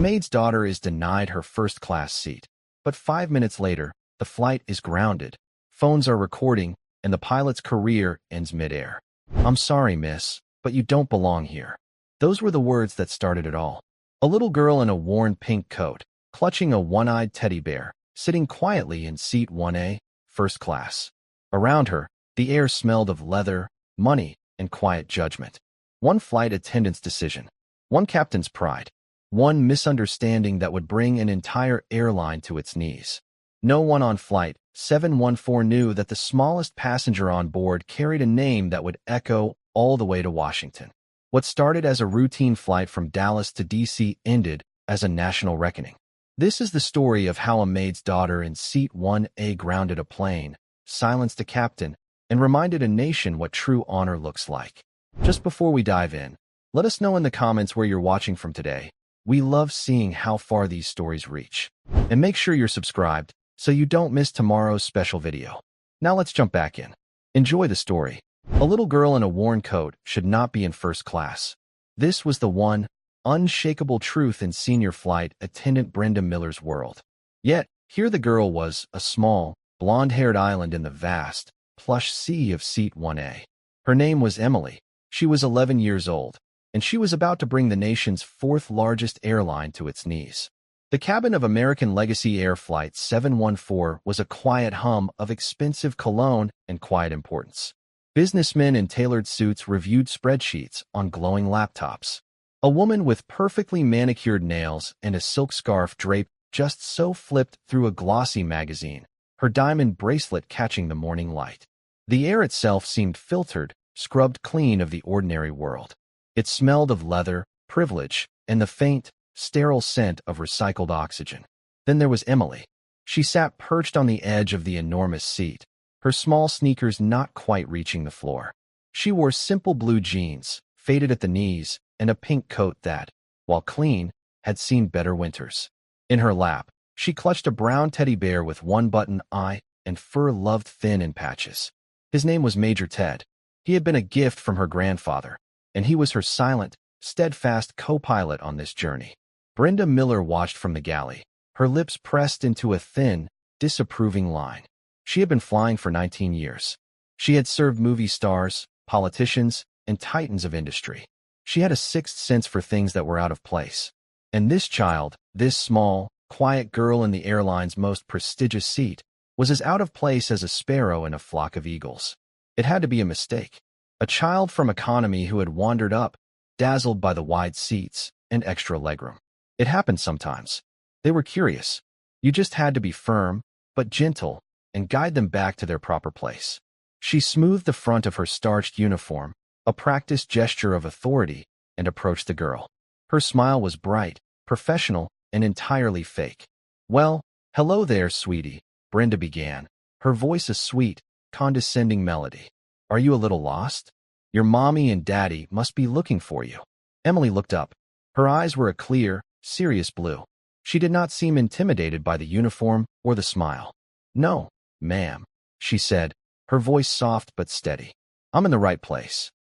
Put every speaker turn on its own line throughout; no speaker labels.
maid's daughter is denied her first-class seat, but 5 minutes later, the flight is grounded, phones are recording, and the pilot's career ends midair. "I'm sorry, miss, but you don't belong here." Those were the words that started it all. A little girl in a worn pink coat, clutching a one-eyed teddy bear, sitting quietly in seat 1A, first class. Around her, the air smelled of leather, money, and quiet judgment. One flight attendant's decision, one captain's pride, one misunderstanding that would bring an entire airline to its knees. No one on Flight 714 knew that the smallest passenger on board carried a name that would echo all the way to Washington. What started as a routine flight from Dallas to D.C. ended as a national reckoning. This is the story of how a maid's daughter in seat 1A grounded a plane, silenced a captain, and reminded a nation what true honor looks like. Just before we dive in, let us know in the comments where you're watching from today. We love seeing how far these stories reach. And make sure you're subscribed so you don't miss tomorrow's special video. Now let's jump back in. Enjoy the story. A little girl in a worn coat should not be in first class. This was the one unshakable truth in senior flight attendant Brenda Miller's world. Yet, here the girl was, a small, blonde-haired island in the vast, plush sea of seat 1A. Her name was Emily. She was 11 years old, and she was about to bring the nation's fourth-largest airline to its knees. The cabin of American Legacy Air Flight 714 was a quiet hum of expensive cologne and quiet importance. Businessmen in tailored suits reviewed spreadsheets on glowing laptops. A woman with perfectly manicured nails and a silk scarf draped just so flipped through a glossy magazine, her diamond bracelet catching the morning light. The air itself seemed filtered, scrubbed clean of the ordinary world. It smelled of leather, privilege, and the faint, sterile scent of recycled oxygen. Then there was Emily. She sat perched on the edge of the enormous seat, her small sneakers not quite reaching the floor. She wore simple blue jeans, faded at the knees, and a pink coat that, while clean, had seen better winters. In her lap, she clutched a brown teddy bear with one-button eye and fur loved thin in patches. His name was Major Ted. He had been a gift from her grandfather, and he was her silent, steadfast co-pilot on this journey. Brenda Miller watched from the galley, her lips pressed into a thin, disapproving line. She had been flying for 19 years. She had served movie stars, politicians, and titans of industry. She had a sixth sense for things that were out of place. And this child, this small, quiet girl in the airline's most prestigious seat, was as out of place as a sparrow in a flock of eagles. It had to be a mistake. A child from economy who had wandered up, dazzled by the wide seats and extra legroom. It happened sometimes. They were curious. You just had to be firm, but gentle, and guide them back to their proper place. She smoothed the front of her starched uniform, a practiced gesture of authority, and approached the girl. Her smile was bright, professional, and entirely fake. "Well, hello there, sweetie," Brenda began, her voice a sweet, condescending melody. "Are you a little lost? Your mommy and daddy must be looking for you." Emily looked up. Her eyes were a clear, serious blue. She did not seem intimidated by the uniform or the smile. "No, ma'am," she said, her voice soft but steady. "I'm in the right place."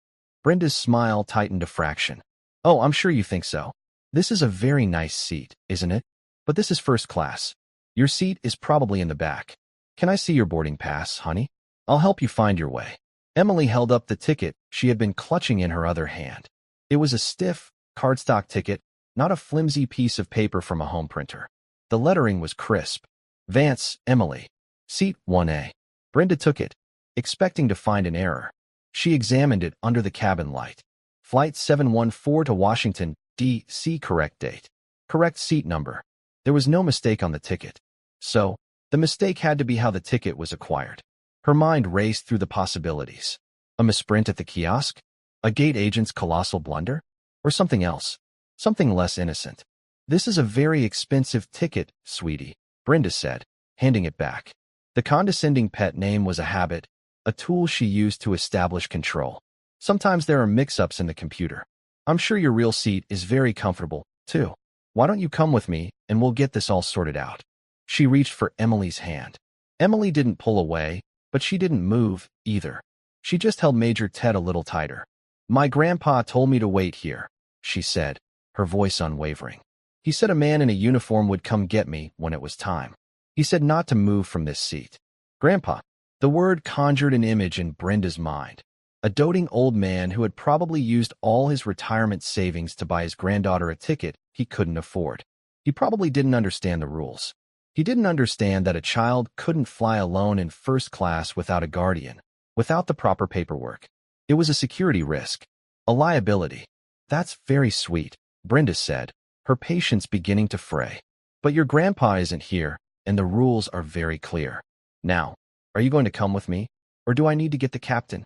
Brenda's smile tightened a fraction. "Oh, I'm sure you think so. This is a very nice seat, isn't it? But this is first class. Your seat is probably in the back. Can I see your boarding pass, honey? I'll help you find your way." Emily held up the ticket she had been clutching in her other hand. It was a stiff, cardstock ticket, not a flimsy piece of paper from a home printer. The lettering was crisp. "Vance, Emily. Seat 1A." Brenda took it, expecting to find an error. She examined it under the cabin light. Flight 714 to Washington, D.C. Correct date. Correct seat number. There was no mistake on the ticket. So, the mistake had to be how the ticket was acquired. Her mind raced through the possibilities. A misprint at the kiosk? A gate agent's colossal blunder? Or something else? Something less innocent. "This is a very expensive ticket, sweetie," Brenda said, handing it back. The condescending pet name was a habit, a tool she used to establish control. "Sometimes there are mix-ups in the computer. I'm sure your real seat is very comfortable, too. Why don't you come with me and we'll get this all sorted out?" She reached for Emily's hand. Emily didn't pull away, but she didn't move, either. She just held Major Ted a little tighter. "My grandpa told me to wait here," she said, her voice unwavering. He said a man in a uniform would come get me when it was time. He said not to move from this seat. Grandpa. The word conjured an image in Brenda's mind. A doting old man who had probably used all his retirement savings to buy his granddaughter a ticket he couldn't afford. He probably didn't understand the rules. He didn't understand that a child couldn't fly alone in first class without a guardian, without the proper paperwork. It was a security risk, a liability. That's very sweet, Brenda said, her patience beginning to fray. But your grandpa isn't here, and the rules are very clear. Now, are you going to come with me, or do I need to get the captain?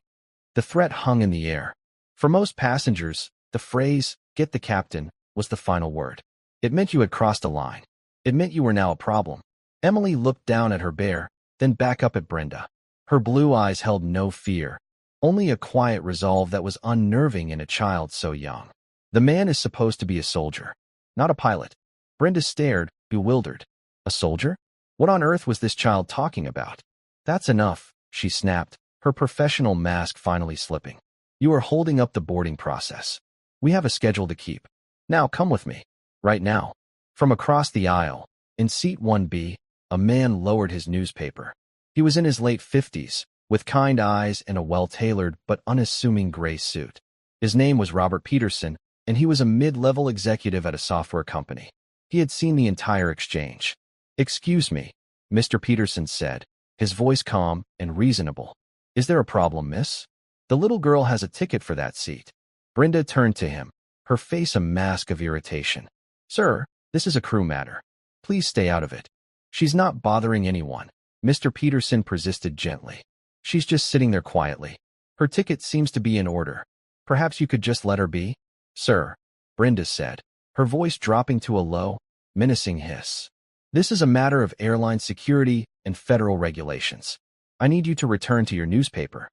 The threat hung in the air. For most passengers, the phrase, get the captain, was the final word. It meant you had crossed a line. It meant you were now a problem. Emily looked down at her bear, then back up at Brenda. Her blue eyes held no fear, only a quiet resolve that was unnerving in a child so young. The man is supposed to be a soldier, not a pilot. Brenda stared, bewildered. A soldier? What on earth was this child talking about? That's enough, she snapped, her professional mask finally slipping. You are holding up the boarding process. We have a schedule to keep. Now come with me. Right now. From across the aisle, in seat 1B, a man lowered his newspaper. He was in his late 50s, with kind eyes and a well-tailored but unassuming gray suit. His name was Robert Peterson, and he was a mid-level executive at a software company. He had seen the entire exchange. Excuse me, Mr. Peterson said, his voice calm and reasonable. Is there a problem, miss? The little girl has a ticket for that seat. Brenda turned to him, her face a mask of irritation. Sir, this is a crew matter. Please stay out of it. She's not bothering anyone, Mr. Peterson persisted gently. She's just sitting there quietly. Her ticket seems to be in order. Perhaps you could just let her be? Sir, Brenda said, her voice dropping to a low, menacing hiss. This is a matter of airline security and federal regulations. I need you to return to your newspaper.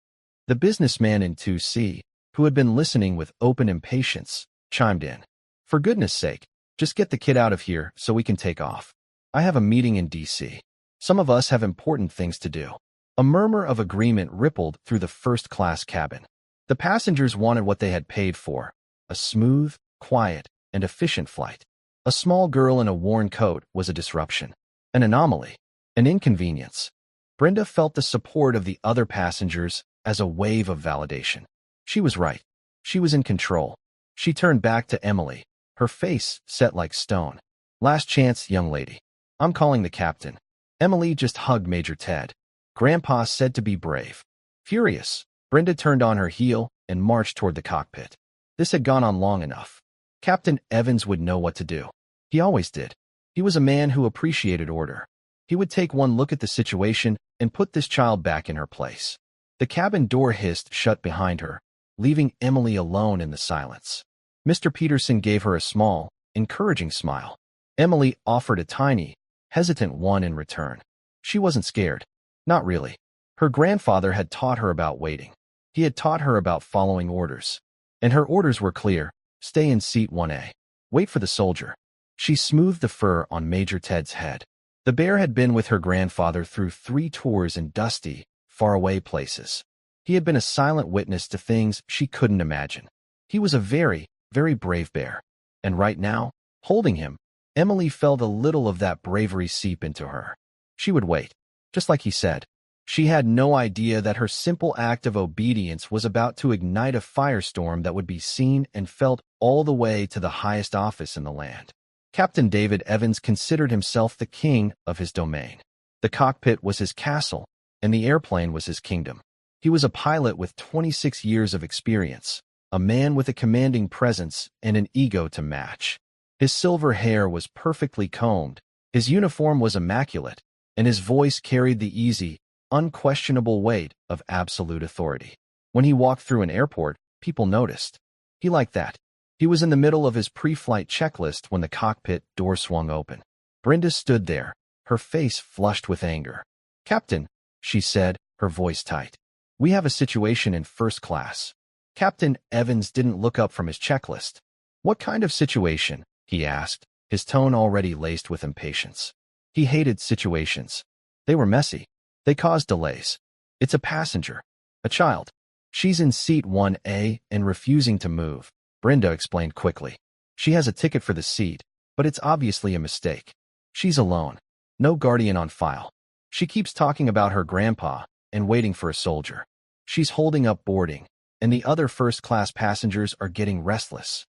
The businessman in 2C, who had been listening with open impatience, chimed in. For goodness sake, just get the kid out of here so we can take off. I have a meeting in D.C. Some of us have important things to do. A murmur of agreement rippled through the first-class cabin. The passengers wanted what they had paid for, a smooth, quiet, and efficient flight. A small girl in a worn coat was a disruption, an anomaly, an inconvenience. Brenda felt the support of the other passengers as a wave of validation. She was right. She was in control. She turned back to Emily, her face set like stone. Last chance, young lady. I'm calling the captain. Emily just hugged Major Ted. Grandpa said to be brave. Furious, Brenda turned on her heel and marched toward the cockpit. This had gone on long enough. Captain Evans would know what to do. He always did. He was a man who appreciated order. He would take one look at the situation and put this child back in her place. The cabin door hissed shut behind her, leaving Emily alone in the silence. Mr. Peterson gave her a small, encouraging smile. Emily offered a tiny, hesitant one in return. She wasn't scared. Not really. Her grandfather had taught her about waiting. He had taught her about following orders. And her orders were clear. Stay in seat 1A. Wait for the soldier. She smoothed the fur on Major Ted's head. The bear had been with her grandfather through 3 tours in dusty, faraway places. He had been a silent witness to things she couldn't imagine. He was a very, very brave bear. And right now, holding him, Emily felt a little of that bravery seep into her. She would wait, just like he said. She had no idea that her simple act of obedience was about to ignite a firestorm that would be seen and felt all the way to the highest office in the land. Captain David Evans considered himself the king of his domain. The cockpit was his castle, and the airplane was his kingdom. He was a pilot with 26 years of experience, a man with a commanding presence and an ego to match. His silver hair was perfectly combed, his uniform was immaculate, and his voice carried the easy, unquestionable weight of absolute authority. When he walked through an airport, people noticed. He liked that. He was in the middle of his pre-flight checklist when the cockpit door swung open. Brenda stood there, her face flushed with anger. Captain, she said, her voice tight. We have a situation in first class. Captain Evans didn't look up from his checklist. What kind of situation? He asked, his tone already laced with impatience. He hated situations. They were messy. They caused delays. It's a passenger. A child. She's in seat 1A and refusing to move, Brenda explained quickly. She has a ticket for the seat, but it's obviously a mistake. She's alone. No guardian on file. She keeps talking about her grandpa and waiting for a soldier. She's holding up boarding, and the other first-class passengers are getting restless.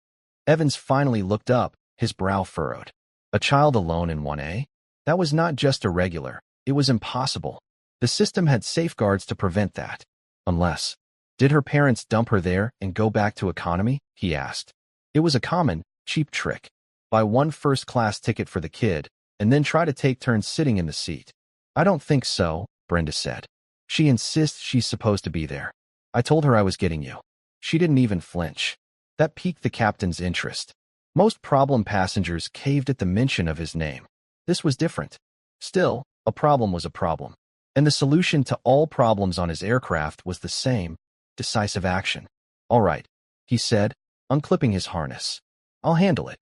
Evans finally looked up, his brow furrowed. A child alone in 1A? That was not just irregular, it was impossible. The system had safeguards to prevent that. Unless, did her parents dump her there and go back to economy? He asked. It was a common, cheap trick. Buy one first-class ticket for the kid, and then try to take turns sitting in the seat. I don't think so, Brenda said. She insists she's supposed to be there. I told her I was getting you. She didn't even flinch. That piqued the captain's interest. Most problem passengers caved at the mention of his name. This was different. Still, a problem was a problem. And the solution to all problems on his aircraft was the same: decisive action. All right, he said, unclipping his harness. I'll handle it.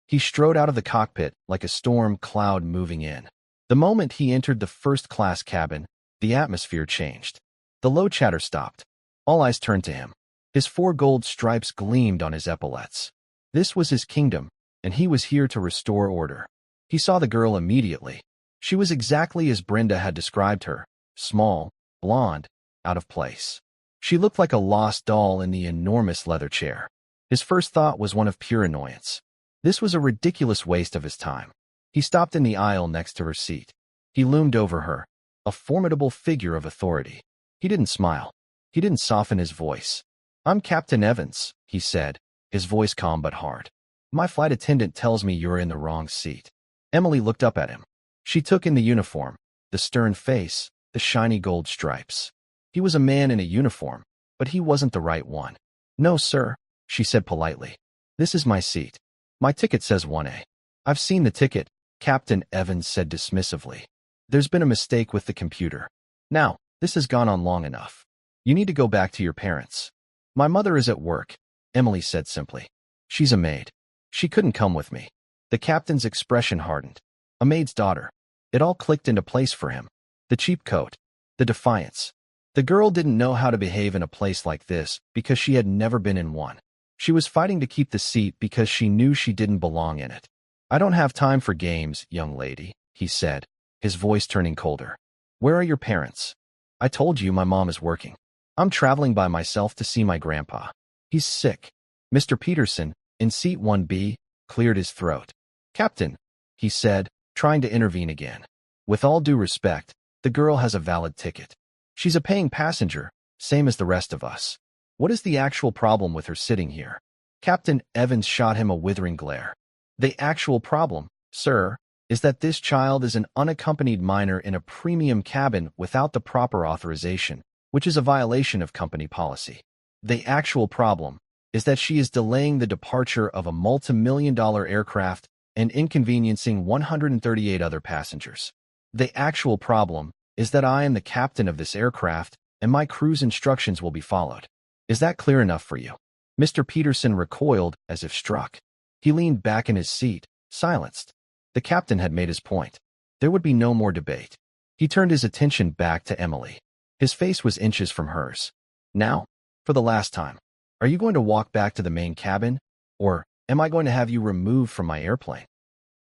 He strode out of the cockpit like a storm cloud moving in. The moment he entered the first-class cabin, the atmosphere changed. The low chatter stopped. All eyes turned to him. His 4 gold stripes gleamed on his epaulets. This was his kingdom, and he was here to restore order. He saw the girl immediately. She was exactly as Brenda had described her: small, blonde, out of place. She looked like a lost doll in the enormous leather chair. His first thought was one of pure annoyance. This was a ridiculous waste of his time. He stopped in the aisle next to her seat. He loomed over her, a formidable figure of authority. He didn't smile. He didn't soften his voice. I'm Captain Evans, he said, his voice calm but hard. My flight attendant tells me you're in the wrong seat. Emily looked up at him. She took in the uniform, the stern face, the shiny gold stripes. He was a man in a uniform, but he wasn't the right one. No, sir, she said politely. This is my seat. My ticket says 1A. I've seen the ticket, Captain Evans said dismissively. There's been a mistake with the computer. Now, this has gone on long enough. You need to go back to your parents. My mother is at work, Emily said simply. She's a maid. She couldn't come with me. The captain's expression hardened. A maid's daughter. It all clicked into place for him. The cheap coat. The defiance. The girl didn't know how to behave in a place like this because she had never been in one. She was fighting to keep the seat because she knew she didn't belong in it. I don't have time for games, young lady, he said, his voice turning colder. Where are your parents? I told you my mom is working. I'm traveling by myself to see my grandpa. He's sick. Mr. Peterson, in seat 1B, cleared his throat. Captain, he said, trying to intervene again. With all due respect, the girl has a valid ticket. She's a paying passenger, same as the rest of us. What is the actual problem with her sitting here? Captain Evans shot him a withering glare. The actual problem, sir, is that this child is an unaccompanied minor in a premium cabin without the proper authorization, which is a violation of company policy. The actual problem is that she is delaying the departure of a multi-million-dollar aircraft and inconveniencing 138 other passengers. The actual problem is that I am the captain of this aircraft and my crew's instructions will be followed. Is that clear enough for you? Mr. Peterson recoiled as if struck. He leaned back in his seat, silenced. The captain had made his point. There would be no more debate. He turned his attention back to Emily. His face was inches from hers. Now, for the last time, are you going to walk back to the main cabin, or am I going to have you removed from my airplane?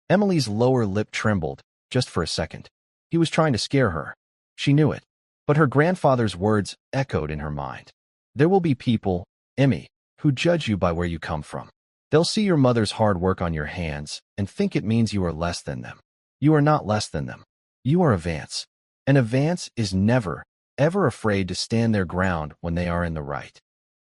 Emily's lower lip trembled, just for a second. He was trying to scare her. She knew it. But her grandfather's words echoed in her mind. There will be people, Emmy, who judge you by where you come from. They'll see your mother's hard work on your hands and think it means you are less than them. You are not less than them. You are a Vance. And a Vance is never, ever afraid to stand their ground when they are in the right.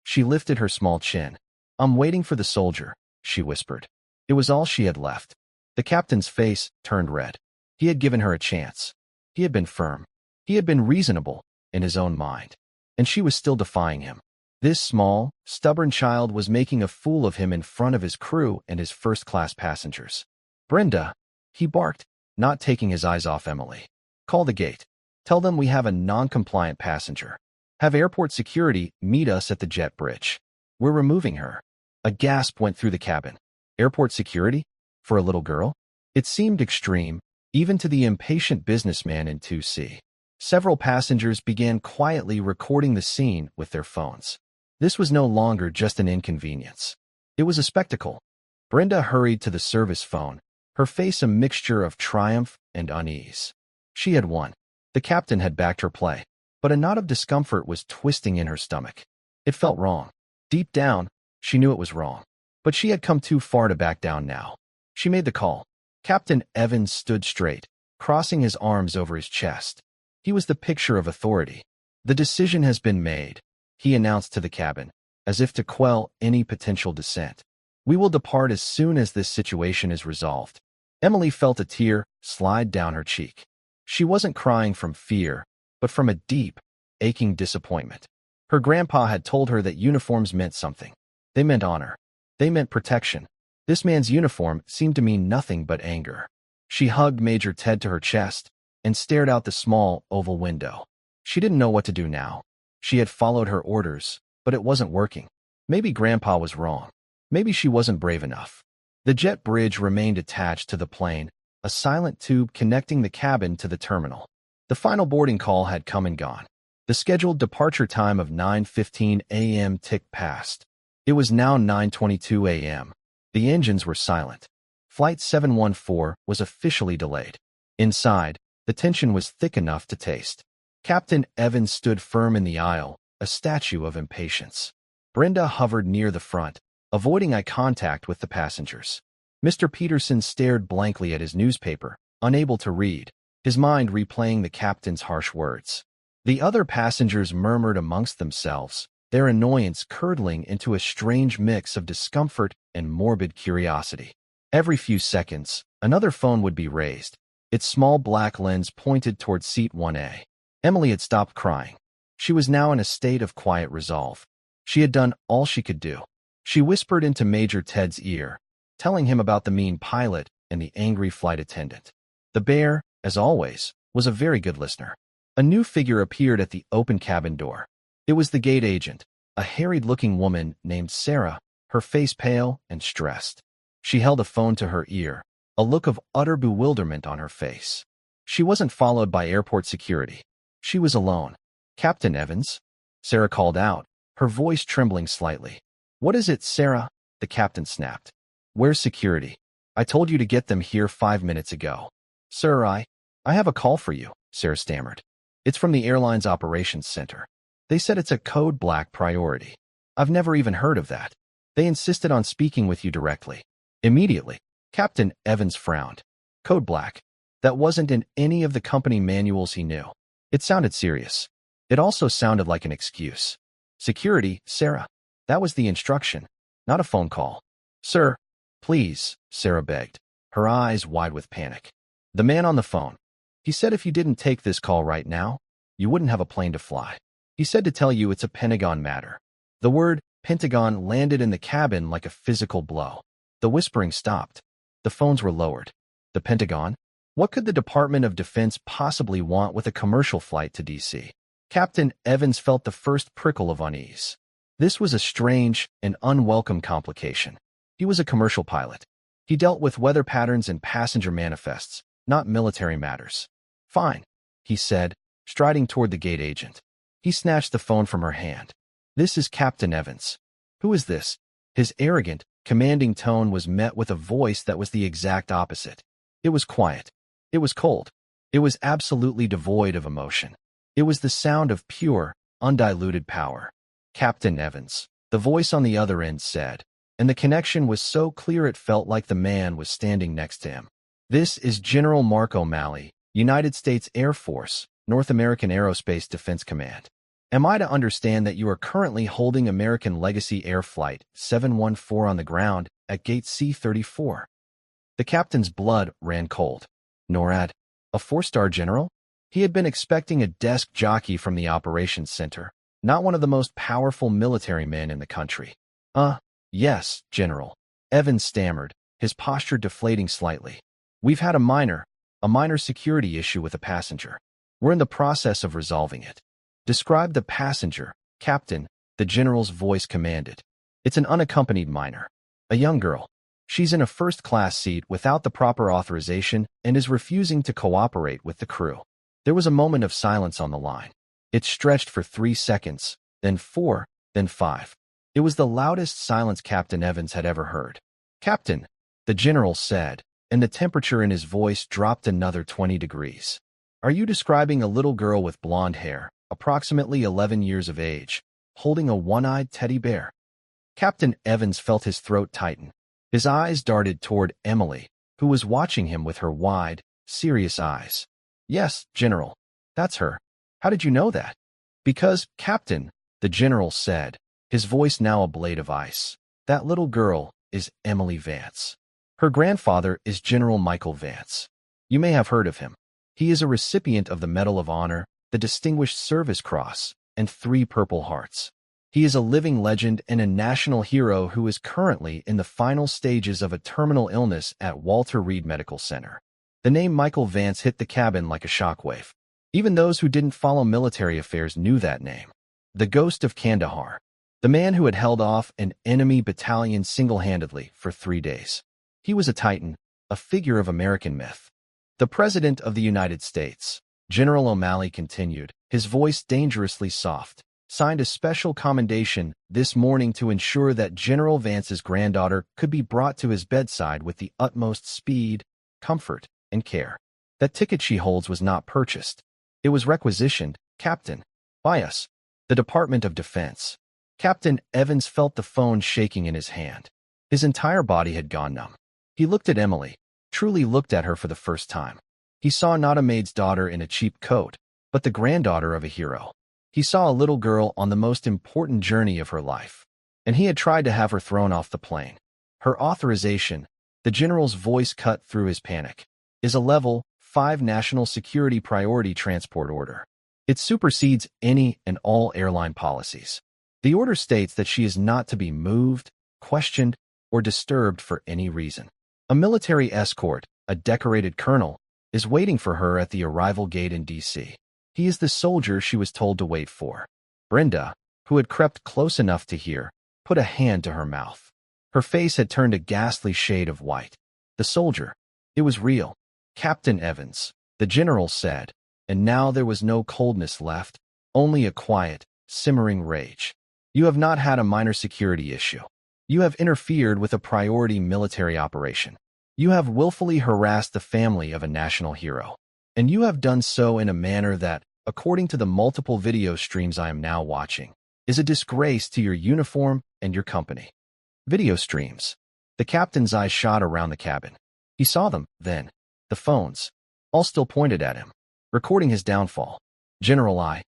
She lifted her small chin. I'm waiting for the soldier, she whispered. It was all she had left. The captain's face turned red. He had given her a chance. He had been firm. He had been reasonable, in his own mind. And she was still defying him. This small, stubborn child was making a fool of him in front of his crew and his first-class passengers. Brenda, he barked, not taking his eyes off Emily. Call the gate. Tell them we have a non-compliant passenger. Have airport security meet us at the jet bridge. We're removing her. A gasp went through the cabin. Airport security? For a little girl? It seemed extreme, even to the impatient businessman in 2C. Several passengers began quietly recording the scene with their phones. This was no longer just an inconvenience. It was a spectacle. Brenda hurried to the service phone, her face a mixture of triumph and unease. She had won. The captain had backed her play, but a knot of discomfort was twisting in her stomach. It felt wrong. Deep down, she knew it was wrong. But she had come too far to back down now. She made the call. Captain Evans stood straight, crossing his arms over his chest. He was the picture of authority. "The decision has been made," he announced to the cabin, as if to quell any potential dissent. "We will depart as soon as this situation is resolved." Emily felt a tear slide down her cheek. She wasn't crying from fear, but from a deep, aching disappointment. Her grandpa had told her that uniforms meant something. They meant honor. They meant protection. This man's uniform seemed to mean nothing but anger. She hugged Major Ted to her chest and stared out the small, oval window. She didn't know what to do now. She had followed her orders, but it wasn't working. Maybe Grandpa was wrong. Maybe she wasn't brave enough. The jet bridge remained attached to the plane, a silent tube connecting the cabin to the terminal. The final boarding call had come and gone. The scheduled departure time of 9:15 a.m. ticked past. It was now 9:22 a.m. The engines were silent. Flight 714 was officially delayed. Inside, the tension was thick enough to taste. Captain Evans stood firm in the aisle, a statue of impatience. Brenda hovered near the front, avoiding eye contact with the passengers. Mr. Peterson stared blankly at his newspaper, unable to read, his mind replaying the captain's harsh words. The other passengers murmured amongst themselves, their annoyance curdling into a strange mix of discomfort and morbid curiosity. Every few seconds, another phone would be raised, its small black lens pointed toward seat 1A. Emily had stopped crying. She was now in a state of quiet resolve. She had done all she could do. She whispered into Major Ted's ear, telling him about the mean pilot and the angry flight attendant. The bear, as always, was a very good listener. A new figure appeared at the open cabin door. It was the gate agent, a harried-looking woman named Sarah, her face pale and stressed. She held a phone to her ear, a look of utter bewilderment on her face. She wasn't followed by airport security. She was alone. "Captain Evans?" Sarah called out, her voice trembling slightly. "What is it, Sarah?" the captain snapped. "Where's security? I told you to get them here 5 minutes ago." "Sir, I have a call for you," Sarah stammered. "It's from the airline's operations center. They said it's a code black priority. I've never even heard of that. They insisted on speaking with you directly." Immediately, Captain Evans frowned. Code black. That wasn't in any of the company manuals he knew. It sounded serious. It also sounded like an excuse. "Security, Sarah. That was the instruction, not a phone call." "Sir, please," Sarah begged, her eyes wide with panic. "The man on the phone. He said if you didn't take this call right now, you wouldn't have a plane to fly. He said to tell you it's a Pentagon matter." The word Pentagon landed in the cabin like a physical blow. The whispering stopped. The phones were lowered. The Pentagon? What could the Department of Defense possibly want with a commercial flight to D.C.? Captain Evans felt the first prickle of unease. This was a strange and unwelcome complication. He was a commercial pilot. He dealt with weather patterns and passenger manifests, not military matters. "Fine," he said, striding toward the gate agent. He snatched the phone from her hand. "This is Captain Evans." "Who is this?" His arrogant, commanding tone was met with a voice that was the exact opposite. It was quiet. It was cold. It was absolutely devoid of emotion. It was the sound of pure, undiluted power. "Captain Evans," the voice on the other end said, and the connection was so clear it felt like the man was standing next to him. "This is General Mark O'Malley, United States Air Force, North American Aerospace Defense Command. Am I to understand that you are currently holding American Legacy Air Flight 714 on the ground at Gate C-34? The captain's blood ran cold. NORAD, a four-star general? He had been expecting a desk jockey from the operations center, not one of the most powerful military men in the country. Yes, General. Evans stammered, his posture deflating slightly. "We've had a minor security issue with a passenger. We're in the process of resolving it." "Describe the passenger, Captain," the general's voice commanded. "It's an unaccompanied minor. A young girl. She's in a first-class seat without the proper authorization and is refusing to cooperate with the crew." There was a moment of silence on the line. It stretched for 3 seconds, then 4, then 5. It was the loudest silence Captain Evans had ever heard. "Captain," the general said, and the temperature in his voice dropped another 20 degrees. Are you describing a little girl with blonde hair, approximately 11 years of age, holding a one-eyed teddy bear? Captain Evans felt his throat tighten. His eyes darted toward Emily, who was watching him with her wide, serious eyes. Yes, General. That's her. How did you know that? Because, Captain, the General said, his voice now a blade of ice. That little girl is Emily Vance. Her grandfather is General Michael Vance. You may have heard of him. He is a recipient of the Medal of Honor, the Distinguished Service Cross, and 3 Purple Hearts. He is a living legend and a national hero who is currently in the final stages of a terminal illness at Walter Reed Medical Center. The name Michael Vance hit the cabin like a shockwave. Even those who didn't follow military affairs knew that name. The ghost of Kandahar. The man who had held off an enemy battalion single-handedly for 3 days. He was a titan, a figure of American myth. The President of the United States, General O'Malley continued, his voice dangerously soft, signed a special commendation this morning to ensure that General Vance's granddaughter could be brought to his bedside with the utmost speed, comfort, and care. That ticket she holds was not purchased. It was requisitioned, Captain, by us, the Department of Defense. Captain Evans felt the phone shaking in his hand. His entire body had gone numb. He looked at Emily, truly looked at her for the first time. He saw not a maid's daughter in a cheap coat, but the granddaughter of a hero. He saw a little girl on the most important journey of her life, and he had tried to have her thrown off the plane. Her authorization, the general's voice cut through his panic, is a Level 5 national security priority transport order. It supersedes any and all airline policies. The order states that she is not to be moved, questioned, or disturbed for any reason. A military escort, a decorated colonel, is waiting for her at the arrival gate in D.C. He is the soldier she was told to wait for. Brenda, who had crept close enough to hear, put a hand to her mouth. Her face had turned a ghastly shade of white. The soldier. It was real. Captain Evans, the general said, and now there was no coldness left, only a quiet, simmering rage. You have not had a minor security issue. You have interfered with a priority military operation. You have willfully harassed the family of a national hero. And you have done so in a manner that, according to the multiple video streams I am now watching, is a disgrace to your uniform and your company. Video streams. The captain's eyes shot around the cabin. He saw them, then. The phones. All still pointed at him, recording his downfall. General, I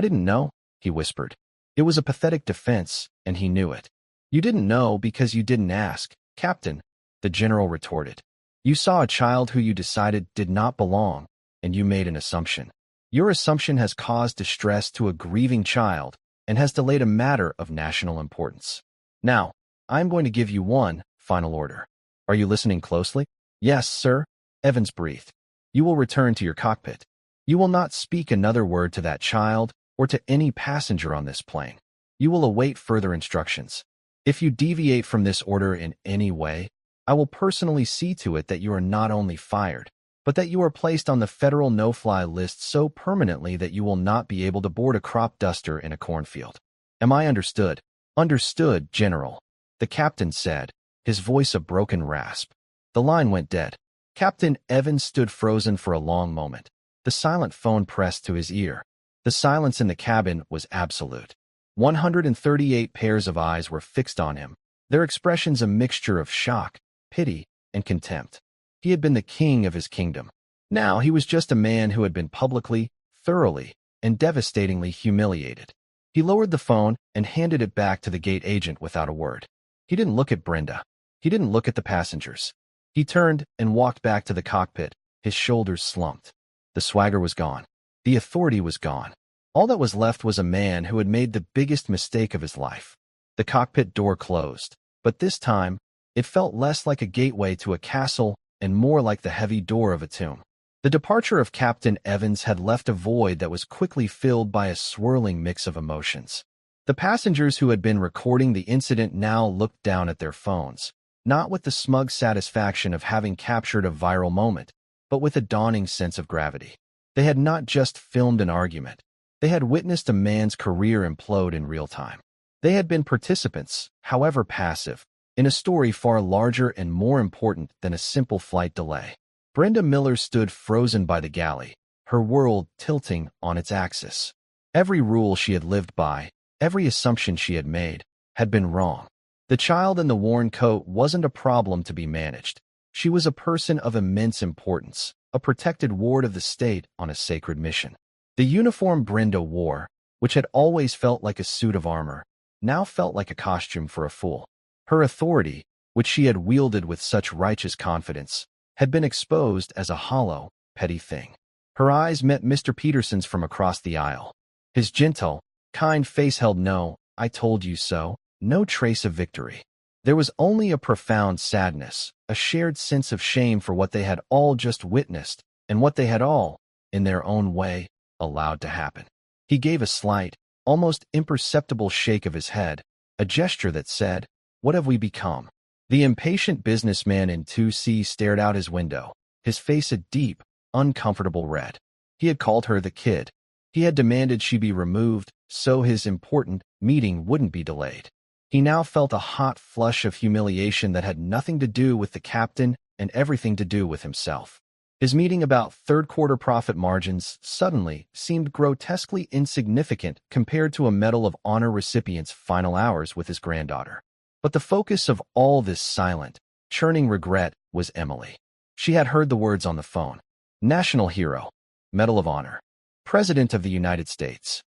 didn't know, he whispered. It was a pathetic defense, and he knew it. You didn't know because you didn't ask, Captain, the general retorted. You saw a child who you decided did not belong, and you made an assumption. Your assumption has caused distress to a grieving child and has delayed a matter of national importance. Now, I'm going to give you one final order. Are you listening closely? Yes, sir, Evans breathed. You will return to your cockpit. You will not speak another word to that child or to any passenger on this plane. You will await further instructions. If you deviate from this order in any way, I will personally see to it that you are not only fired, but that you are placed on the federal no-fly list so permanently that you will not be able to board a crop duster in a cornfield. Am I understood? Understood, General, the captain said, his voice a broken rasp. The line went dead. Captain Evans stood frozen for a long moment, the silent phone pressed to his ear. The silence in the cabin was absolute. 138 pairs of eyes were fixed on him, their expressions a mixture of shock, pity, and contempt. He had been the king of his kingdom. Now he was just a man who had been publicly, thoroughly, and devastatingly humiliated. He lowered the phone and handed it back to the gate agent without a word. He didn't look at Brenda. He didn't look at the passengers. He turned and walked back to the cockpit, his shoulders slumped. The swagger was gone. The authority was gone. All that was left was a man who had made the biggest mistake of his life. The cockpit door closed, but this time, it felt less like a gateway to a castle and more like the heavy door of a tomb. The departure of Captain Evans had left a void that was quickly filled by a swirling mix of emotions. The passengers who had been recording the incident now looked down at their phones, not with the smug satisfaction of having captured a viral moment, but with a dawning sense of gravity. They had not just filmed an argument. They had witnessed a man's career implode in real time. They had been participants, however passive, in a story far larger and more important than a simple flight delay. Brenda Miller stood frozen by the galley, her world tilting on its axis. Every rule she had lived by, every assumption she had made, had been wrong. The child in the worn coat wasn't a problem to be managed. She was a person of immense importance, a protected ward of the state on a sacred mission. The uniform Brenda wore, which had always felt like a suit of armor, now felt like a costume for a fool. Her authority, which she had wielded with such righteous confidence, had been exposed as a hollow, petty thing. Her eyes met Mr. Peterson's from across the aisle. His gentle, kind face held no "I told you so," no trace of victory. There was only a profound sadness, a shared sense of shame for what they had all just witnessed and what they had all, in their own way, allowed to happen. He gave a slight, almost imperceptible shake of his head, a gesture that said, "What have we become?" The impatient businessman in 2C stared out his window, his face a deep, uncomfortable red. He had called her the kid. He had demanded she be removed so his important meeting wouldn't be delayed. He now felt a hot flush of humiliation that had nothing to do with the captain and everything to do with himself. His meeting about third-quarter profit margins suddenly seemed grotesquely insignificant compared to a Medal of Honor recipient's final hours with his granddaughter. But the focus of all this silent, churning regret was Emily. She had heard the words on the phone. National hero, Medal of Honor, President of the United States.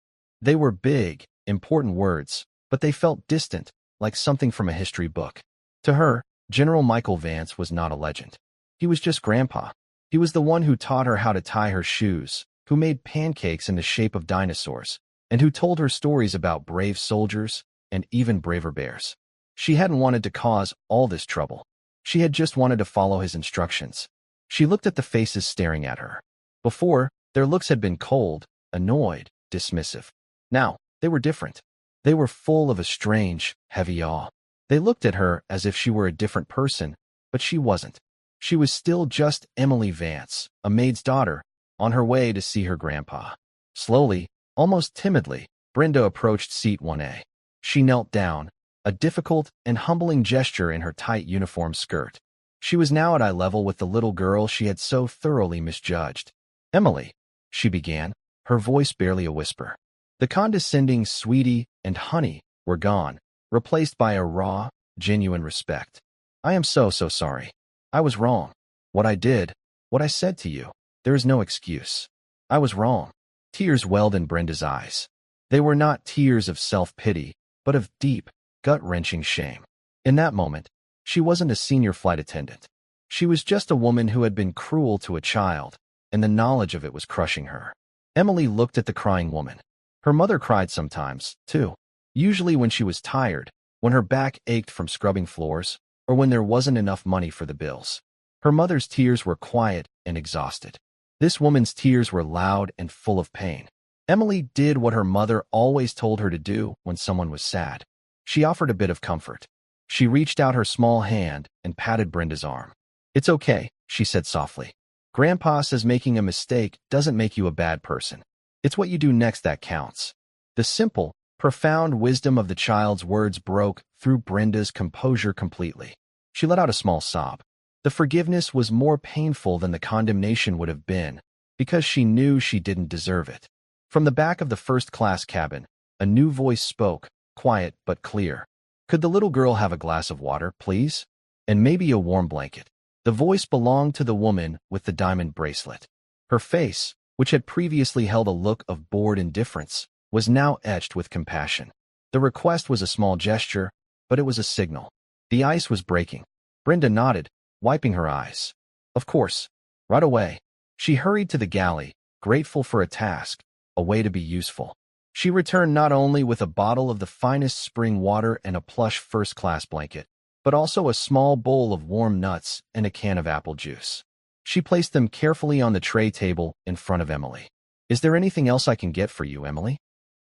They were big, important words, but they felt distant, like something from a history book. To her, General Michael Vance was not a legend. He was just Grandpa. He was the one who taught her how to tie her shoes, who made pancakes in the shape of dinosaurs, and who told her stories about brave soldiers and even braver bears. She hadn't wanted to cause all this trouble. She had just wanted to follow his instructions. She looked at the faces staring at her. Before, their looks had been cold, annoyed, dismissive. Now, they were different. They were full of a strange, heavy awe. They looked at her as if she were a different person, but she wasn't. She was still just Emily Vance, a maid's daughter, on her way to see her grandpa. Slowly, almost timidly, Brenda approached seat 1A. She knelt down, a difficult and humbling gesture in her tight uniform skirt. She was now at eye level with the little girl she had so thoroughly misjudged. "Emily," she began, her voice barely a whisper. The condescending sweetie and honey were gone, replaced by a raw, genuine respect. "I am so sorry. I was wrong. What I did, what I said to you, there is no excuse. I was wrong." Tears welled in Brenda's eyes. They were not tears of self-pity, but of deep, gut-wrenching shame. In that moment, she wasn't a senior flight attendant. She was just a woman who had been cruel to a child, and the knowledge of it was crushing her. Emily looked at the crying woman. Her mother cried sometimes, too. Usually when she was tired, when her back ached from scrubbing floors, or when there wasn't enough money for the bills. Her mother's tears were quiet and exhausted. This woman's tears were loud and full of pain. Emily did what her mother always told her to do when someone was sad. She offered a bit of comfort. She reached out her small hand and patted Brenda's arm. "It's okay," she said softly. "Grandpa says making a mistake doesn't make you a bad person. It's what you do next that counts." The simple, profound wisdom of the child's words broke through Brenda's composure completely. She let out a small sob. The forgiveness was more painful than the condemnation would have been, because she knew she didn't deserve it. From the back of the first-class cabin, a new voice spoke, quiet but clear. "Could the little girl have a glass of water, please? And maybe a warm blanket?" The voice belonged to the woman with the diamond bracelet. Her face, which had previously held a look of bored indifference, was now etched with compassion. The request was a small gesture, but it was a signal. The ice was breaking. Brenda nodded, wiping her eyes. "Of course. Right away." She hurried to the galley, grateful for a task, a way to be useful. She returned not only with a bottle of the finest spring water and a plush first-class blanket, but also a small bowl of warm nuts and a can of apple juice. She placed them carefully on the tray table in front of Emily. "Is there anything else I can get for you, Emily?"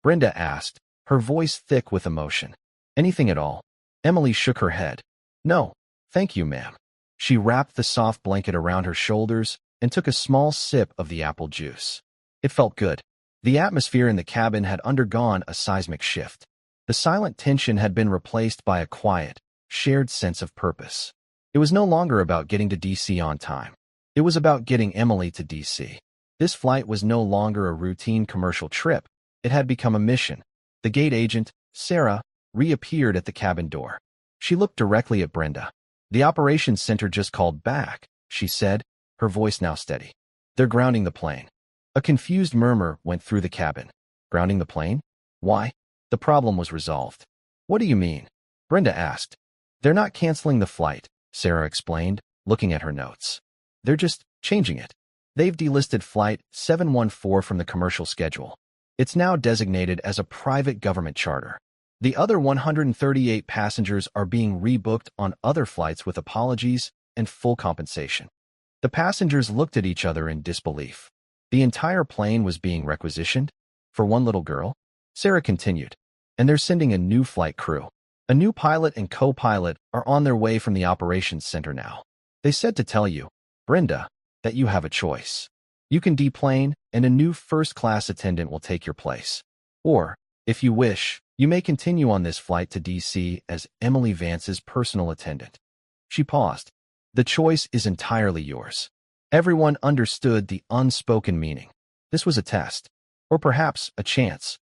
Brenda asked, her voice thick with emotion. "Anything at all?" Emily shook her head. "No, thank you, ma'am." She wrapped the soft blanket around her shoulders and took a small sip of the apple juice. It felt good. The atmosphere in the cabin had undergone a seismic shift. The silent tension had been replaced by a quiet, shared sense of purpose. It was no longer about getting to DC on time. It was about getting Emily to DC. This flight was no longer a routine commercial trip. It had become a mission. The gate agent, Sarah, reappeared at the cabin door. She looked directly at Brenda. "The operations center just called back," she said, her voice now steady. "They're grounding the plane." A confused murmur went through the cabin. Grounding the plane? Why? The problem was resolved. "What do you mean?" Brenda asked. "They're not canceling the flight," Sarah explained, looking at her notes. "They're just changing it. They've delisted Flight 714 from the commercial schedule. It's now designated as a private government charter. The other 138 passengers are being rebooked on other flights with apologies and full compensation." The passengers looked at each other in disbelief. The entire plane was being requisitioned? For one little girl? Sarah continued. "And they're sending a new flight crew. A new pilot and co-pilot are on their way from the operations center now. They said to tell you, Brenda, that you have a choice. You can deplane, and a new first-class attendant will take your place. Or, if you wish, you may continue on this flight to DC as Emily Vance's personal attendant." She paused. "The choice is entirely yours." Everyone understood the unspoken meaning. This was a test, or perhaps a chance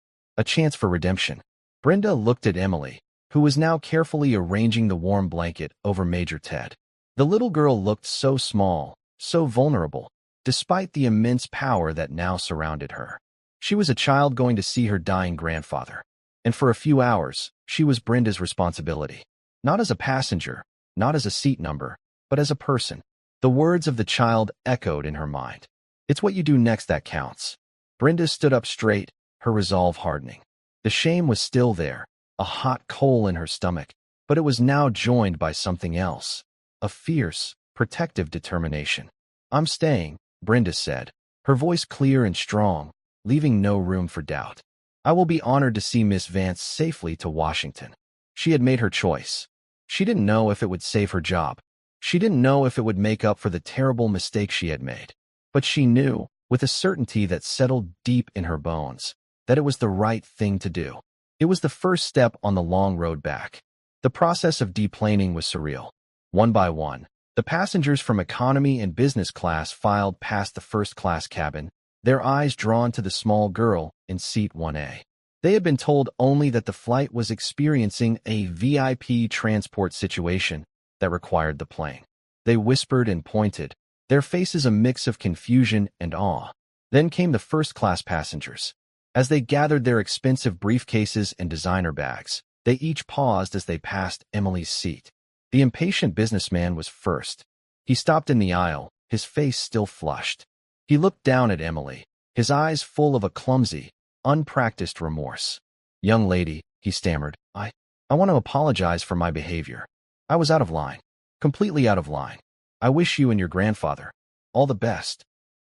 for redemption. Brenda looked at Emily, who was now carefully arranging the warm blanket over Major Ted. The little girl looked so small, so vulnerable, despite the immense power that now surrounded her. She was a child going to see her dying grandfather, and for a few hours, she was Brenda's responsibility. Not as a passenger, not as a seat number, but as a person. The words of the child echoed in her mind. "It's what you do next that counts." Brenda stood up straight, her resolve hardening. The shame was still there, a hot coal in her stomach, but it was now joined by something else, a fierce, protective determination. "I'm staying," Brenda said, her voice clear and strong, leaving no room for doubt. "I will be honored to see Miss Vance safely to Washington." She had made her choice. She didn't know if it would save her job. She didn't know if it would make up for the terrible mistake she had made. But she knew, with a certainty that settled deep in her bones, that it was the right thing to do. It was the first step on the long road back. The process of deplaning was surreal. One by one, the passengers from economy and business class filed past the first-class cabin, their eyes drawn to the small girl in seat 1A. They had been told only that the flight was experiencing a VIP transport situation that required the plane. They whispered and pointed, their faces a mix of confusion and awe. Then came the first-class passengers. As they gathered their expensive briefcases and designer bags, they each paused as they passed Emily's seat. The impatient businessman was first. He stopped in the aisle, his face still flushed. He looked down at Emily, his eyes full of a clumsy, unpracticed remorse. "Young lady," he stammered, I want to apologize for my behavior. I was out of line. Completely out of line. I wish you and your grandfather all the best."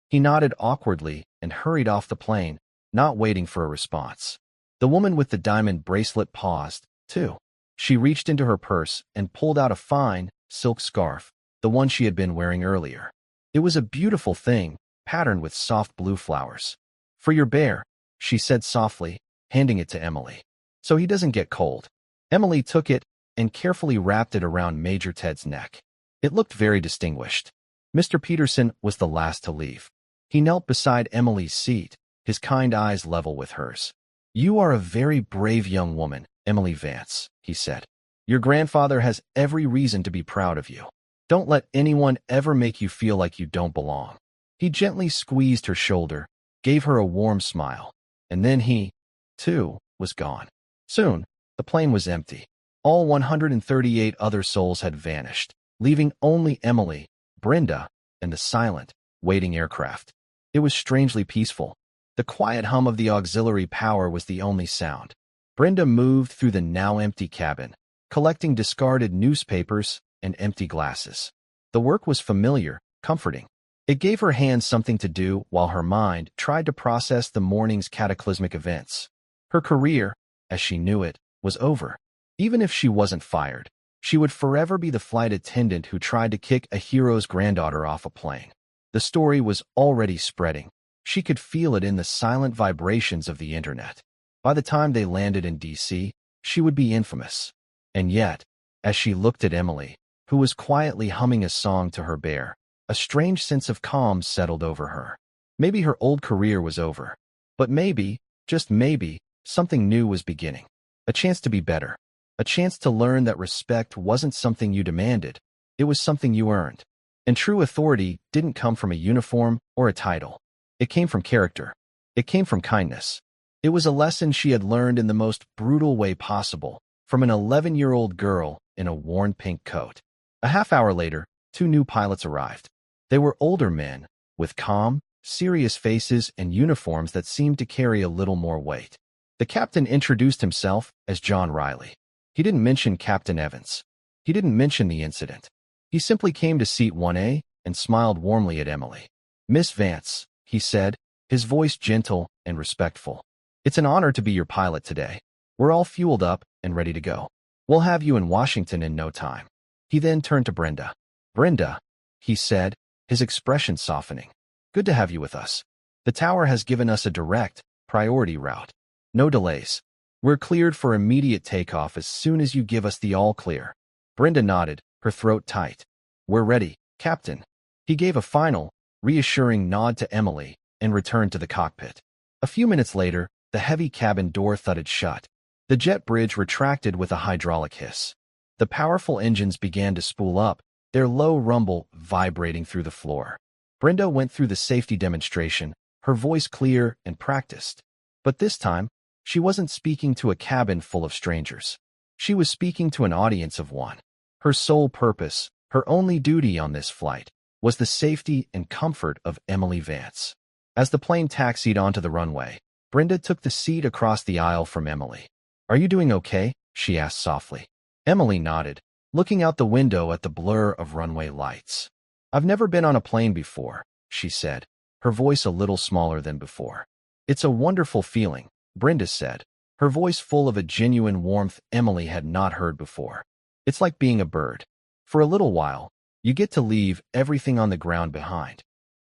He nodded awkwardly and hurried off the plane, not waiting for a response. The woman with the diamond bracelet paused, too. She reached into her purse and pulled out a fine, silk scarf, the one she had been wearing earlier. It was a beautiful thing, patterned with soft blue flowers. "For your bear," she said softly, handing it to Emily. "So he doesn't get cold." Emily took it and carefully wrapped it around Major Ted's neck. It looked very distinguished. Mr. Peterson was the last to leave. He knelt beside Emily's seat, his kind eyes level with hers. "You are a very brave young woman, Emily Vance," he said. "Your grandfather has every reason to be proud of you. Don't let anyone ever make you feel like you don't belong." He gently squeezed her shoulder, gave her a warm smile, and then he, too, was gone. Soon, the plane was empty. All 138 other souls had vanished, leaving only Emily, Brenda, and the silent, waiting aircraft. It was strangely peaceful. The quiet hum of the auxiliary power was the only sound. Brenda moved through the now empty cabin, collecting discarded newspapers and empty glasses. The work was familiar, comforting. It gave her hands something to do while her mind tried to process the morning's cataclysmic events. Her career, as she knew it, was over. Even if she wasn't fired, she would forever be the flight attendant who tried to kick a hero's granddaughter off a plane. The story was already spreading. She could feel it in the silent vibrations of the internet. By the time they landed in DC, she would be infamous. And yet, As she looked at Emily, who was quietly humming a song to her bear, a strange sense of calm settled over her. Maybe her old career was over. But maybe, just maybe, something new was beginning. A chance to be better. A chance to learn that respect wasn't something you demanded. It was something you earned. And true authority didn't come from a uniform or a title. It came from character. It came from kindness. It was a lesson she had learned in the most brutal way possible, from an 11-year-old girl in a worn pink coat. A half-hour later, 2 new pilots arrived. They were older men, with calm, serious faces and uniforms that seemed to carry a little more weight. The captain introduced himself as John Riley. He didn't mention Captain Evans. He didn't mention the incident. He simply came to seat 1A and smiled warmly at Emily. "Miss Vance," he said, his voice gentle and respectful. "It's an honor to be your pilot today. We're all fueled up and ready to go. We'll have you in Washington in no time." He then turned to Brenda. "Brenda," he said, his expression softening. "Good to have you with us. The tower has given us a direct, priority route. No delays. We're cleared for immediate takeoff as soon as you give us the all-clear." Brenda nodded, her throat tight. "We're ready, Captain." He gave a final, reassuring nod to Emily and returned to the cockpit. A few minutes later, the heavy cabin door thudded shut. The jet bridge retracted with a hydraulic hiss. The powerful engines began to spool up, their low rumble vibrating through the floor. Brenda went through the safety demonstration, her voice clear and practiced. But this time, she wasn't speaking to a cabin full of strangers. She was speaking to an audience of one. Her sole purpose, her only duty on this flight, was the safety and comfort of Emily Vance. As the plane taxied onto the runway, Brenda took the seat across the aisle from Emily. "Are you doing okay?" she asked softly. Emily nodded, looking out the window at the blur of runway lights. "I've never been on a plane before," she said, her voice a little smaller than before. "It's a wonderful feeling," Brenda said, her voice full of a genuine warmth Emily had not heard before. "It's like being a bird. For a little while, you get to leave everything on the ground behind."